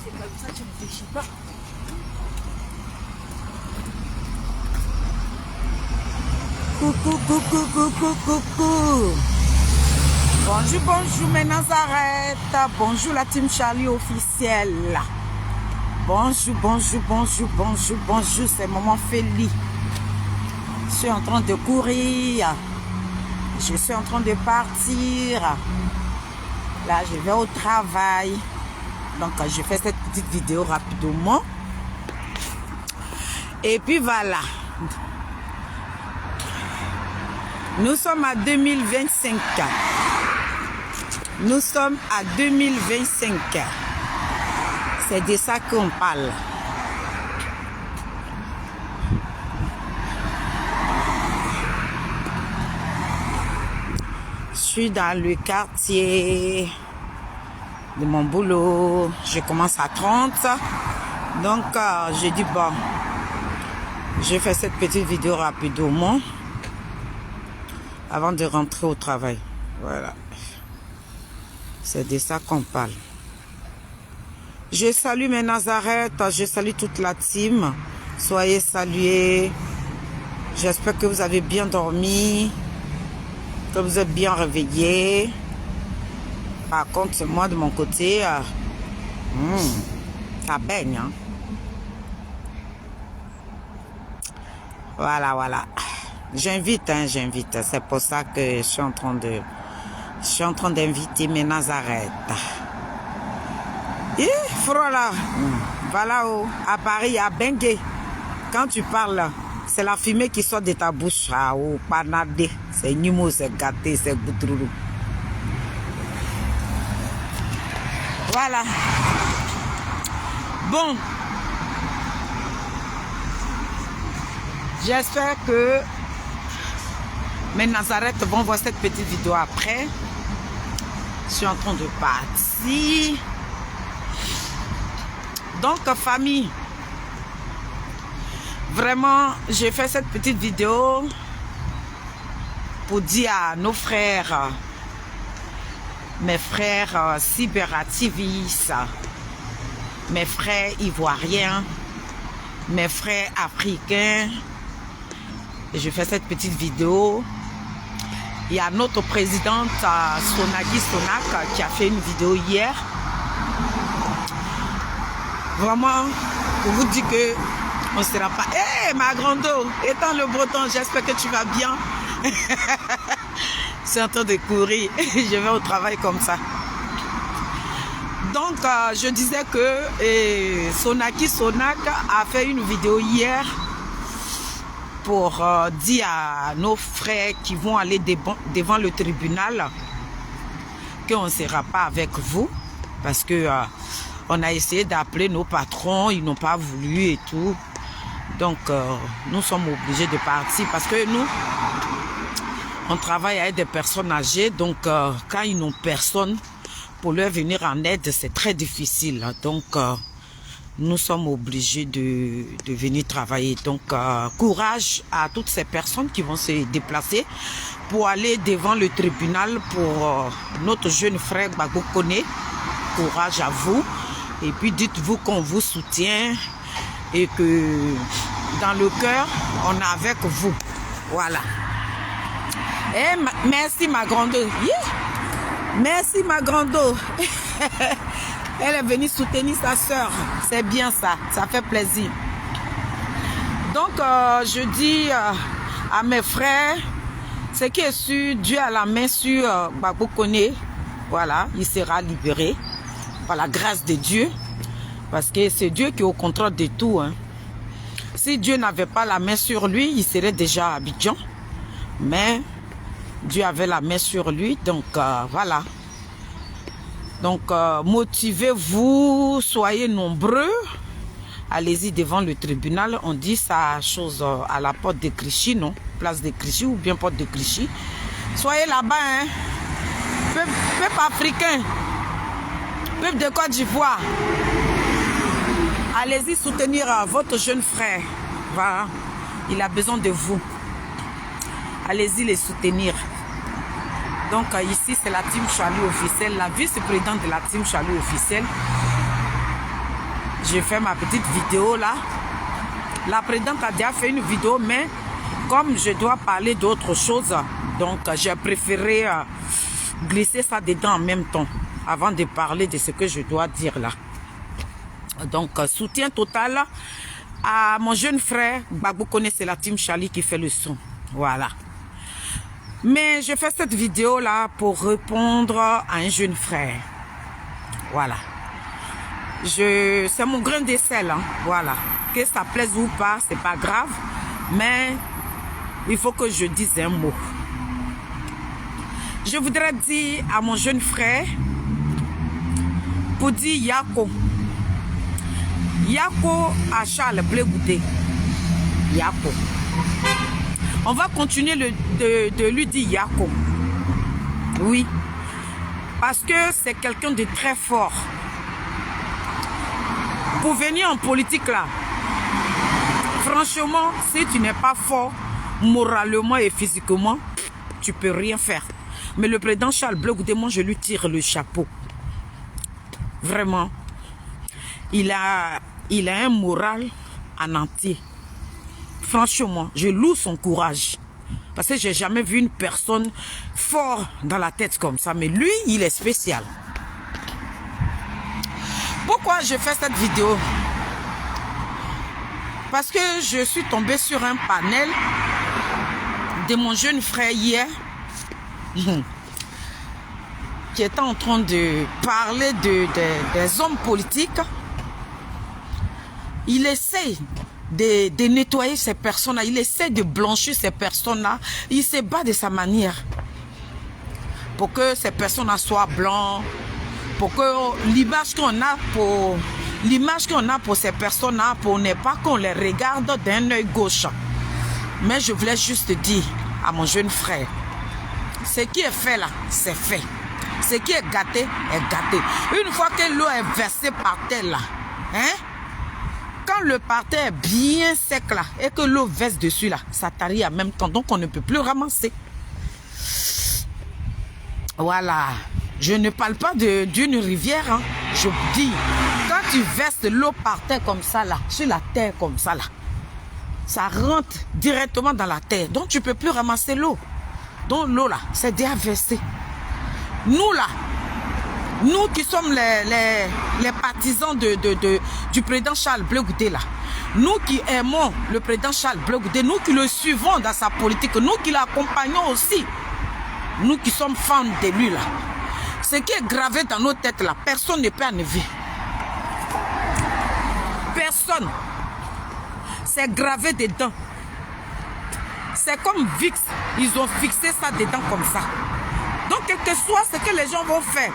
C'est comme ça, tu ne réfléchis pas. Coucou, coucou, coucou, coucou. Bonjour, bonjour mes Nazareth. Bonjour la team Charlie officielle. Bonjour, bonjour, bonjour, bonjour, bonjour. C'est Maman Félie. Je suis en train de courir. Je suis en train de partir. Là, je vais au travail. Donc, je fais cette petite vidéo rapidement. Et puis voilà. Nous sommes à 2025. Nous sommes à 2025. C'est de ça qu'on parle. Je suis dans le quartier de mon boulot. Je commence à 30. Donc, je dis bon, je fais cette petite vidéo rapidement avant de rentrer au travail. Voilà. C'est de ça qu'on parle. Je salue mes Nazareth, je salue toute la team. Soyez salués. J'espère que vous avez bien dormi, que vous êtes bien réveillés. Par contre, moi de mon côté, ça baigne. Hein? Voilà, voilà. J'invite, hein, j'invite. C'est pour ça que je suis en train d'inviter mes Nazareth. Et voilà, voilà à Paris, à Bengue. Quand tu parles, c'est la fumée qui sort de ta bouche. Ah, oh, panadé. C'est Nimo, c'est gâté, c'est goutroulou. Voilà. Bon. J'espère que mes Nazareth vont voir cette petite vidéo après. Je suis en train de partir. Donc, famille, vraiment, j'ai fait cette petite vidéo pour dire à nos frères, mes frères cyberactivistes, mes frères ivoiriens, mes frères africains. Je fais cette petite vidéo. Il y a notre présidente Sonaki Sonak qui a fait une vidéo hier. Vraiment, pour vous dire que on ne sera pas... Hé, ma grande eau, étant le breton, j'espère que tu vas bien. C'est en train de courir. Je vais au travail comme ça. Donc, je disais que Sonaki Sonak a fait une vidéo hier pour dire à nos frères qui vont aller devant le tribunal qu'on ne sera pas avec vous parce que on a essayé d'appeler nos patrons, ils n'ont pas voulu et tout. Donc nous sommes obligés de partir parce que nous on travaille avec des personnes âgées, donc quand ils n'ont personne pour leur venir en aide, c'est très difficile. Donc nous sommes obligés de venir travailler. Donc, courage à toutes ces personnes qui vont se déplacer pour aller devant le tribunal pour notre jeune frère Gbagbo Koné. Courage à vous. Et puis, dites-vous qu'on vous soutient et que dans le cœur, on est avec vous. Voilà. Et merci, ma grande. Merci, ma grande. Elle est venue soutenir sa soeur. C'est bien ça. Ça fait plaisir. Donc, je dis à mes frères, ce qui est sûr, Dieu a la main sur Gbagbo Koné. Voilà, il sera libéré par la grâce de Dieu. Parce que c'est Dieu qui est au contrôle de tout. Hein. Si Dieu n'avait pas la main sur lui, il serait déjà à Abidjan. Mais Dieu avait la main sur lui. Donc, voilà. Donc, motivez-vous, soyez nombreux. Allez-y devant le tribunal. On dit ça chose à la porte de Clichy, non? Place de Clichy ou bien porte de Clichy. Soyez là-bas, hein. Peuple africain, peuple de Côte d'Ivoire. Allez-y soutenir votre jeune frère. Voilà. Il a besoin de vous. Allez-y les soutenir. Donc ici, c'est la team Charlie officielle, la vice-présidente de la team Charlie officielle. j'ai fait ma petite vidéo là. La présidente a déjà fait une vidéo, mais comme je dois parler d'autres choses, donc j'ai préféré glisser ça dedans en même temps, avant de parler de ce que je dois dire là. Donc, soutien total à mon jeune frère. Gbagbo Kone, c'est la team Charlie qui fait le son. Voilà. Mais je fais cette vidéo là pour répondre à un jeune frère. Voilà. C'est mon grain de sel, hein. Voilà. Que ça plaise ou pas, c'est pas grave. Mais il faut que je dise un mot. Je voudrais dire à mon jeune frère, pour dire Yako. Yako à Charles Blé Goudé. Yako. On va continuer de lui dire Yako. Oui. Parce que c'est quelqu'un de très fort. Pour venir en politique là, franchement, si tu n'es pas fort moralement et physiquement, tu peux rien faire. Mais le président Charles Blé Goudé, moi je lui tire le chapeau. Vraiment. Il a un moral en entier. Franchement, je loue son courage. Parce que j'ai jamais vu une personne fort dans la tête comme ça. Mais lui, il est spécial. Pourquoi je fais cette vidéo? Parce que je suis tombée sur un panel de mon jeune frère hier qui était en train de parler des hommes politiques. Il essaie de nettoyer ces personnes-là. Il essaie de blanchir ces personnes-là. Il se bat de sa manière pour que ces personnes-là soient blancs. Pour que l'image qu'on a pour ces personnes-là, pour ne pas qu'on les regarde d'un œil gauche. Mais je voulais juste dire à mon jeune frère, ce qui est fait là, c'est fait. Ce qui est gâté, est gâté. Une fois que l'eau est versée par terre là, hein? Quand le parterre est bien sec là, et que l'eau verse dessus là, ça tarit en même temps, donc on ne peut plus ramasser. Voilà. Je ne parle pas d'une rivière, hein. Je dis, quand tu verses l'eau par terre comme ça là, sur la terre comme ça là, ça rentre directement dans la terre. Donc tu ne peux plus ramasser l'eau. Donc l'eau là, c'est déjà versé. Nous là, nous qui sommes les partisans du président Charles Blé Goudé là, nous qui aimons le président Charles Blé Goudé, nous qui le suivons dans sa politique, nous qui l'accompagnons aussi, nous qui sommes fans de lui là, ce qui est gravé dans nos têtes là, personne ne peut enlever. Personne. C'est gravé dedans. C'est comme VIX. Ils ont fixé ça dedans comme ça. Donc, quel que soit ce que les gens vont faire,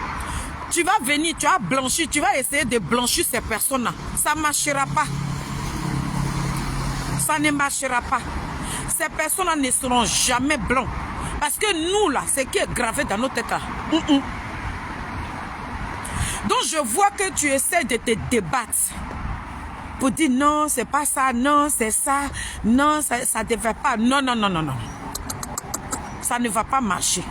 tu vas venir, tu vas blanchir, tu vas essayer de blanchir ces personnes-là. Ça ne marchera pas. Ça ne marchera pas. Ces personnes-là ne seront jamais blancs. Parce que nous, là, ce qui est gravé dans nos têtes, là, Donc, je vois que tu essaies de te débattre pour dire non, c'est pas ça, non, c'est ça, non, ça ne devait pas. Non, non, non, non, non. Ça ne va pas marcher.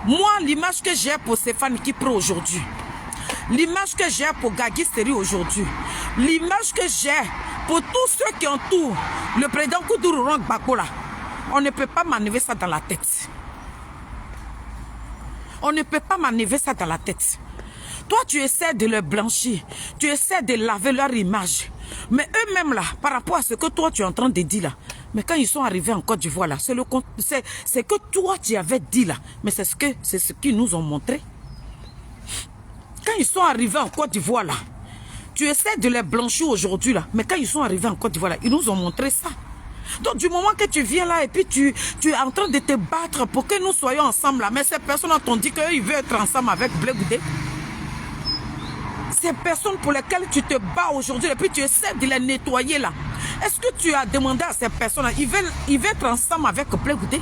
Moi, l'image que j'ai pour Stéphane Kipro aujourd'hui, l'image que j'ai pour Gagui Seri aujourd'hui, l'image que j'ai pour tous ceux qui entourent le président Koudourou Gbagbo là, on ne peut pas m'enlever ça dans la tête. On ne peut pas m'enlever ça dans la tête. Toi, tu essaies de les blanchir. Tu essaies de laver leur image. Mais eux-mêmes, là, par rapport à ce que toi, tu es en train de dire, là, mais quand ils sont arrivés en Côte d'Ivoire, là, c'est que toi, tu avais dit, là. Mais c'est ce qu'ils nous ont montré. Quand ils sont arrivés en Côte d'Ivoire, là, tu essaies de les blanchir aujourd'hui, là. Mais quand ils sont arrivés en Côte d'Ivoire, là, ils nous ont montré ça. Donc, du moment que tu viens là et puis tu es en train de te battre pour que nous soyons ensemble, là. Mais ces personnes t'ont dit qu'ils veulent être ensemble avec Blé Goudé. Ces personnes pour lesquelles tu te bats aujourd'hui et puis tu essaies de les nettoyer là. Est-ce que tu as demandé à ces personnes là, ils veulent être ensemble avec Blé Goudé?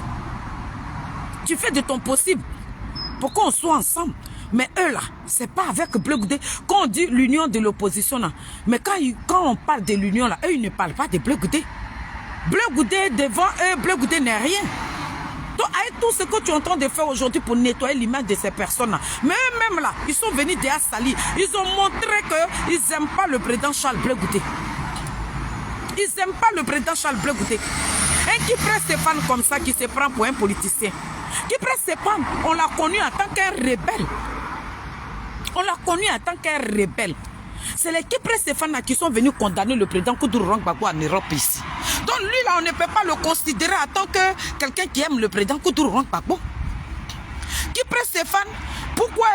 Tu fais de ton possible pour qu'on soit ensemble. Mais eux là, c'est pas avec Blé Goudé. Quand on dit l'union de l'opposition là, mais quand on parle de l'union là, eux ils ne parlent pas de Blé Goudé. Blé Goudé devant eux, Blé Goudé n'est rien. Donc Et tout ce que tu es en train de faire aujourd'hui pour nettoyer l'image de ces personnes-là. Mais eux-mêmes là, ils sont venus derrière Sali. Ils ont montré qu'ils n'aiment pas le président Charles Blé Goudé. Ils n'aiment pas le président Charles Blé Goudé. Et qui prend Stéphane comme ça, qui se prend pour un politicien. Qui prend Stéphane, on l'a connu en tant qu'un rebelle. On l'a connu en tant qu'un rebelle. C'est les Kipre Stéphane qui sont venus condamner le président Koudou Rang Gbagbo en Europe ici. Donc lui là, on ne peut pas le considérer en tant que quelqu'un qui aime le président Koudou Rang Gbagbo. Kipre Stéphane, pourquoi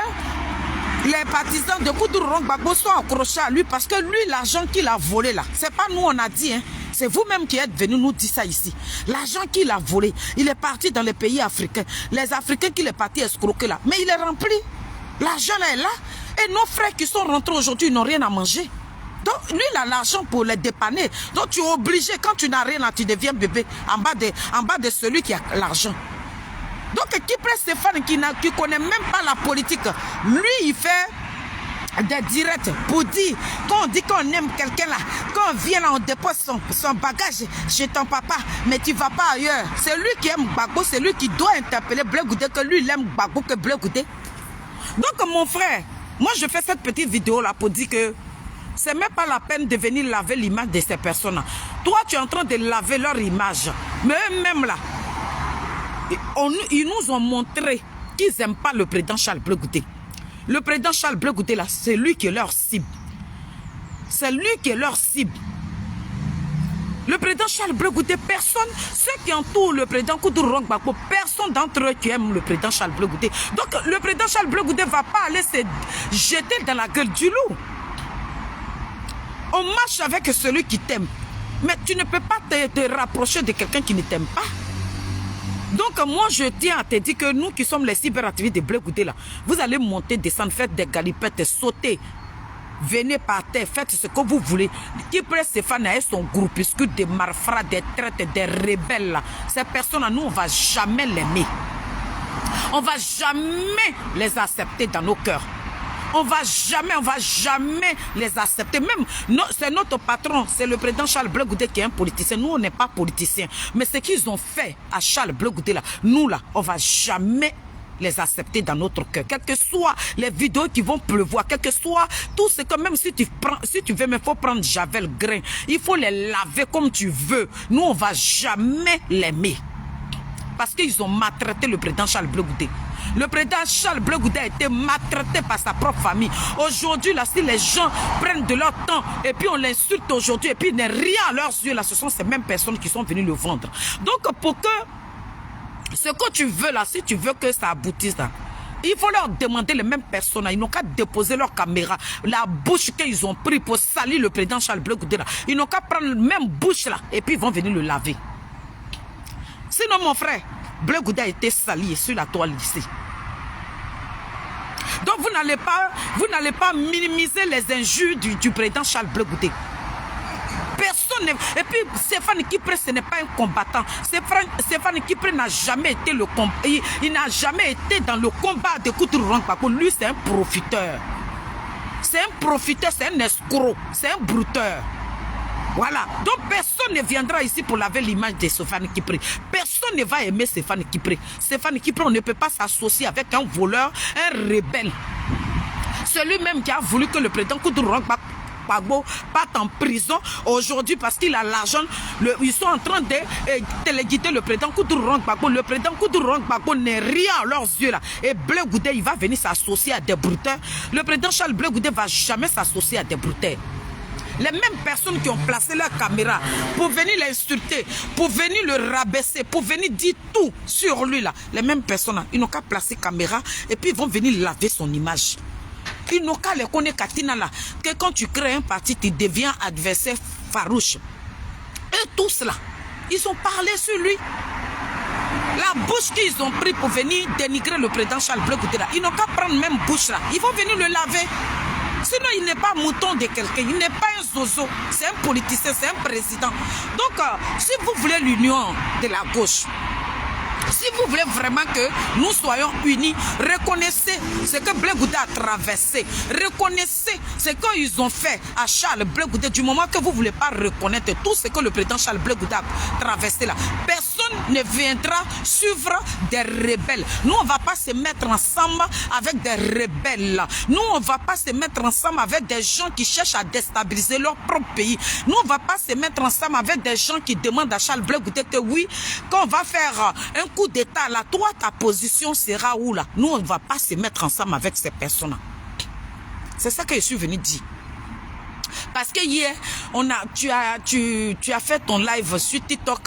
les partisans de Koudou Rang Gbagbo sont accrochés à lui? Parce que lui, l'argent qu'il a volé là, c'est pas nous on a dit, hein. C'est vous-même qui êtes venus nous dire ça ici. L'argent qu'il a volé, il est parti dans les pays africains. Les Africains qu'il est parti escroquer là. Mais il est rempli. L'argent là est là. Et nos frères qui sont rentrés aujourd'hui, ils n'ont rien à manger. Donc, lui, il a l'argent pour les dépanner. Donc, tu es obligé, quand tu n'as rien là, tu deviens bébé en bas de celui qui a l'argent. Donc, Kipre Stéphane, qui ne connaît même pas la politique, lui, il fait des directs pour dire, quand on dit qu'on aime quelqu'un là, quand on vient là, on dépose son bagage chez ton papa, mais tu ne vas pas ailleurs. C'est lui qui aime Gbagbo, c'est lui qui doit interpeller Blé Goudé, que lui, il aime Gbagbo que Blé Goudé. Donc, mon frère, moi, je fais cette petite vidéo là pour dire que c'est même pas la peine de venir laver l'image de ces personnes-là. Toi, tu es en train de laver leur image. Mais eux-mêmes là, ils nous ont montré qu'ils n'aiment pas le président Charles Blé Goudé. Le président Charles Blé Goudé là, c'est lui qui est leur cible. C'est lui qui est leur cible. Le président Charles Blé Goudé, personne, ceux qui entourent le président Koudou Rang Gbagbo, personne d'entre eux qui aime le président Charles Blé Goudé. Donc le président Charles Blé Goudé ne va pas aller se jeter dans la gueule du loup. On marche avec celui qui t'aime. Mais tu ne peux pas te rapprocher de quelqu'un qui ne t'aime pas. Donc moi je tiens à te dire que nous qui sommes les cyberactivistes de Blé Goudé là, vous allez monter, descendre, faire des galipettes, sauter. Venez par terre, faites ce que vous voulez. Kipre Stéphane et son groupuscule de malfrats, des traites, des rebelles là. Ces personnes-là, nous on ne va jamais l'aimer. On ne va jamais les accepter dans nos cœurs. On ne va jamais les accepter. Même, c'est notre patron, c'est le président Charles Blé Goudé qui est un politicien. Nous, on n'est pas politiciens. Mais ce qu'ils ont fait à Charles Blé Goudé, là, nous, là, on ne va jamais les accepter dans notre cœur. Quelles que soient les vidéos qui vont pleuvoir, quel que soit tout ce que, même si tu veux, mais il faut prendre Javel Grain. Il faut les laver comme tu veux. Nous, on ne va jamais l'aimer. Parce qu'ils ont maltraité le président Charles Blé Goudé. Le président Charles Blé Goudé a été maltraité par sa propre famille. Aujourd'hui, là, si les gens prennent de leur temps et puis on l'insulte aujourd'hui et puis il n'est rien à leurs yeux, là, ce sont ces mêmes personnes qui sont venues le vendre. Donc, pour que ce que tu veux là, si tu veux que ça aboutisse là, il faut leur demander les mêmes personnes. Ils n'ont qu'à déposer leur caméra. La bouche qu'ils ont pris pour salir le président Charles Blé Goudé là. Ils n'ont qu'à prendre la même bouche là et puis ils vont venir le laver. Sinon, mon frère, Blé Goudé a été sali sur la toile ici. Donc vous n'allez pas minimiser les injures du président Charles Blé Goudé. Personne. Et puis Stéphane Kipre, ce n'est pas un combattant. Stéphane Kipre n'a jamais été le combat. Il n'a jamais été dans le combat de Koudou Rang Gbagbo. Lui, c'est un profiteur. C'est un profiteur, c'est un escroc, c'est un brouteur. Voilà. Donc personne ne viendra ici pour laver l'image de Stéphane Kipre. Personne ne va aimer Stéphane Kipre. Stéphane Kipre, on ne peut pas s'associer avec un voleur, un rebelle. Celui-même qui a voulu que le président Koudou Rang Gbagbo parte en prison aujourd'hui parce qu'il a l'argent. Ils sont en train de téléguider le président Koudou Rang Gbagbo. Le président Koudou Rang Gbagbo n'est rien à leurs yeux là. Et Blé Goudé, il va venir s'associer à des brouteurs. Le président Charles Blé Goudé ne va jamais s'associer à des brouteurs. Les mêmes personnes qui ont placé leur caméra pour venir l'insulter, pour venir le rabaisser, pour venir dire tout sur lui là. Les mêmes personnes, ils n'ont qu'à placer caméra et puis ils vont venir laver son image. Ils n'ont qu'à les connaître Katina là. Que quand tu crées un parti, tu deviens adversaire farouche. Et tous là, ils ont parlé sur lui. La bouche qu'ils ont pris pour venir dénigrer le président Charles Blé Goudé là, ils n'ont qu'à prendre même bouche là. Ils vont venir le laver. Sinon, il n'est pas mouton de quelqu'un, il n'est pas un zozo, c'est un politicien, c'est un président. Donc, si vous voulez l'union de la gauche, si vous voulez vraiment que nous soyons unis, reconnaissez ce que Blé Goudé a traversé. Reconnaissez ce qu'ils ont fait à Charles Blé Goudé. Du moment que vous ne voulez pas reconnaître tout ce que le président Charles Blé Goudé a traversé là, personne ne viendra suivre des rebelles. Nous, on ne va pas se mettre ensemble avec des rebelles. Nous, on ne va pas se mettre ensemble avec des gens qui cherchent à déstabiliser leur propre pays. Nous, on ne va pas se mettre ensemble avec des gens qui demandent à Charles Blé Goudé que oui, quand on va faire un coup d'État, là, toi, ta position sera où là? Nous, on ne va pas se mettre ensemble avec ces personnes-là. C'est ça que je suis venu dire. Parce que hier, tu as fait ton live sur TikTok,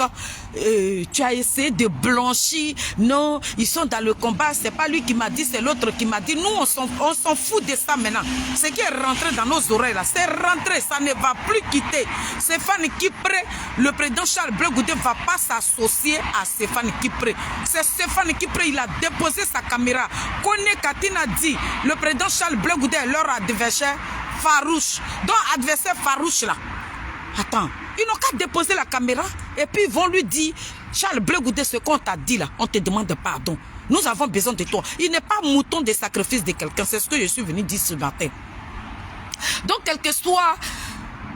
tu as essayé de blanchir. Non, ils sont dans le combat. C'est pas lui qui m'a dit, c'est l'autre qui m'a dit. Nous, on s'en fout de ça maintenant. Ce qui est rentré dans nos oreilles là, c'est rentré, ça ne va plus quitter. Stéphane Kipré, le président Charles Blé Goudé ne va pas s'associer à Stéphane Kipré. C'est Stéphane Kipré, il a déposé sa caméra. Kone Katina dit, le président Charles Blé Goudé est leur adversaire farouche. Donc, adversaire farouche là. Attends, ils n'ont qu'à déposer la caméra et puis ils vont lui dire, Charles Blé Goudé, ce qu'on t'a dit là, on te demande pardon. Nous avons besoin de toi. Il n'est pas mouton de sacrifice de quelqu'un. C'est ce que je suis venu dire ce matin. Donc, quel que soit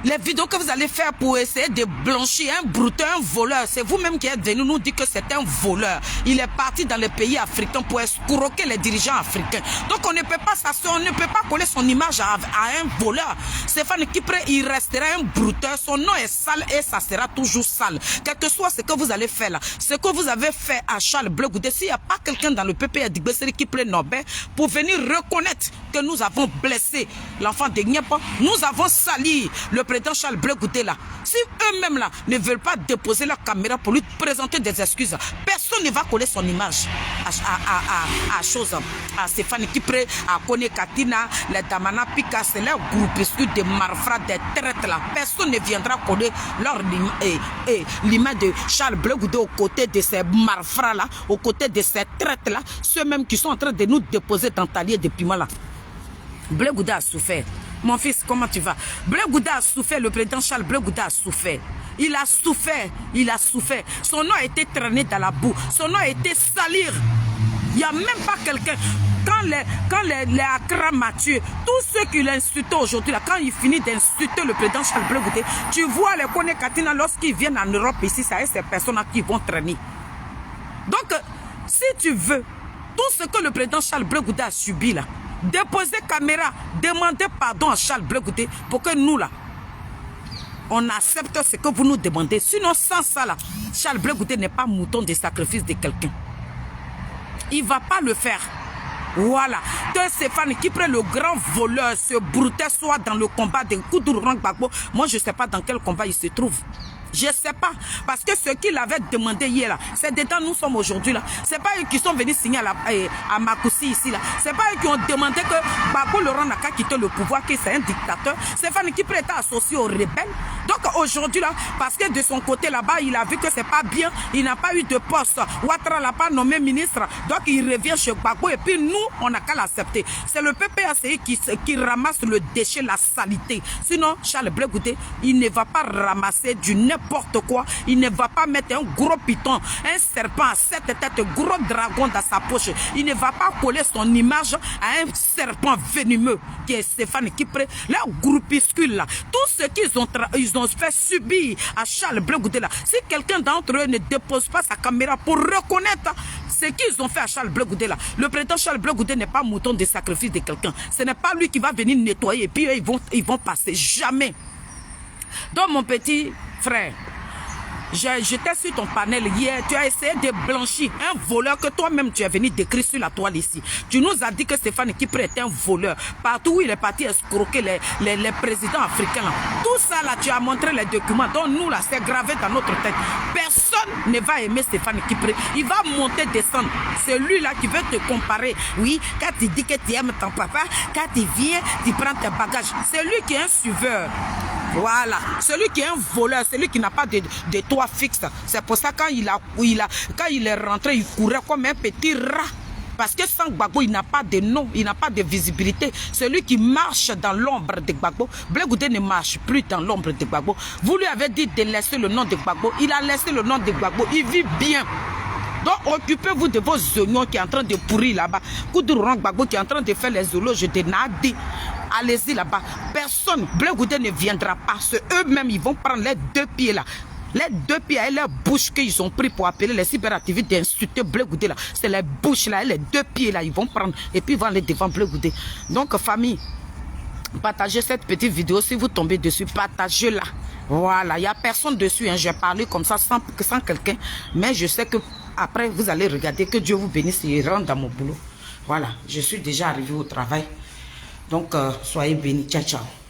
les vidéos que vous allez faire pour essayer de blanchir un brouteur, un voleur, c'est vous-même qui êtes venu nous dire que c'est un voleur. Il est parti dans les pays africains pour escroquer les dirigeants africains. Donc on ne peut pas s'asseoir, on ne peut pas coller son image à un voleur. Stéphane Kipré, il restera un brouteur. Son nom est sale et ça sera toujours sale. Quel que soit ce que vous allez faire là, ce que vous avez fait à Charles Blé Goudé, s'il n'y a pas quelqu'un dans le PPA d'Igbesseri Kipré Norbert pour venir reconnaître que nous avons blessé l'enfant de Niépa, nous avons sali le président Charles Blé Goudé là, si eux-mêmes là ne veulent pas déposer la caméra pour lui présenter des excuses, personne ne va coller son image à Stéphane Kipré, à Kone Katina, les Damana Pika, c'est leur groupuscule de marfra, des traites là. Personne ne viendra coller leur l'image de Charles Blé Goudé aux côtés de ces marfra là, aux côtés de ces traites là, ceux-mêmes qui sont en train de nous déposer dans talier de piment là. Blé Goudé a souffert. Mon fils, comment tu vas? Blé Goudé a souffert, le président Charles Blé Goudé a souffert. Il a souffert, il a souffert. Son nom a été traîné dans la boue. Son nom a été salir. Il n'y a même pas quelqu'un. Quand les Accra Mathieu, tous ceux qui l'insultent aujourd'hui, là, quand il finit d'insulter le président Charles Blé Goudé, tu vois les Kone Katina, lorsqu'ils viennent en Europe ici, c'est ces personnes-là qui vont traîner. Donc, si tu veux, tout ce que le président Charles Blé Goudé a subi là, déposer caméra, demander pardon à Charles Blé Goudé pour que nous là, on accepte ce que vous nous demandez. Sinon, sans ça là, Charles Blé Goudé n'est pas mouton de sacrifice de quelqu'un. Il ne va pas le faire. Voilà. Que Stéphane Kipré, le grand voleur, ce brouteur, soit dans le combat de Koudourou Gbagbo. Moi, je ne sais pas dans quel combat il se trouve. Je ne sais pas. Parce que ce qu'il avait demandé hier, là, c'est dedans nous sommes aujourd'hui. Là. Ce n'est pas eux qui sont venus signer à Makoussi ici. Ce n'est pas eux qui ont demandé que Gbagbo Laurent n'a qu'à quitter le pouvoir, que c'est un dictateur. Stéphane Kipré était associé aux rebelles. Donc aujourd'hui, là, parce que de son côté là-bas, il a vu que ce n'est pas bien. Il n'a pas eu de poste. Ouattara l'a pas nommé ministre. Donc il revient chez Gbagbo. Et puis nous, on n'a qu'à l'accepter. C'est le PPACI qui ramasse le déchet, la salité. Sinon, Charles Blé Goudé, il ne va pas ramasser du n'importe quoi. Il ne va pas mettre un gros python, un serpent à 7 têtes, un gros dragon dans sa poche. Il ne va pas coller son image à un serpent venimeux qui est Stéphane Kipré. Leur groupuscule là, tout ce qu'ils ont fait subir à Charles Blé Goudé là, si quelqu'un d'entre eux ne dépose pas sa caméra pour reconnaître ce qu'ils ont fait à Charles Blé Goudé là, le président Charles Blé Goudé n'est pas mouton de sacrifice de quelqu'un. Ce n'est pas lui qui va venir nettoyer et puis eux, ils vont passer. Jamais. Donc mon petit frère, j'étais sur ton panel hier, tu as essayé de blanchir un voleur que toi-même tu es venu décrire sur la toile ici. Tu nous as dit que Stéphane Kipré est un voleur. Partout où il est parti escroquer les présidents africains. Là. Tout ça là, tu as montré les documents. Donc nous là, c'est gravé dans notre tête. Personne ne va aimer Stéphane Kipré. Il va monter, descendre. C'est lui là qui veut te comparer. Oui, quand tu dis que tu aimes ton papa, quand tu viens, tu prends tes bagages. C'est lui qui est un suiveur. Voilà, celui qui est un voleur, celui qui n'a pas de toit fixe. C'est pour ça quand il est rentré, il courait comme un petit rat. Parce que sans Gbagbo, il n'a pas de nom, il n'a pas de visibilité. Celui qui marche dans l'ombre de Gbagbo, Blé Goudé ne marche plus dans l'ombre de Gbagbo. Vous lui avez dit de laisser le nom de Gbagbo, il a laissé le nom de Gbagbo, il vit bien. Donc, occupez-vous de vos oignons qui est en train de pourrir là-bas. Koudouran Gbagbo qui est en train de faire les éloges de Nadi. Allez-y là-bas. Personne, Blé Goudé ne viendra pas. C'est eux-mêmes, ils vont prendre les 2 pieds là. Les 2 pieds et les bouches qu'ils ont pris pour appeler les cyberactivistes d'insulter Blé Goudé là. C'est les bouches là et les 2 pieds là, ils vont prendre et puis ils vont aller devant Blé Goudé. Donc, famille, partagez cette petite vidéo. Si vous tombez dessus, partagez-la. Voilà, il n'y a personne dessus. Hein. J'ai parlé comme ça sans quelqu'un. Mais je sais que après vous allez regarder. Que Dieu vous bénisse et rentre dans mon boulot. Voilà, je suis déjà arrivé au travail. Donc, soyez bénis. Ciao, ciao.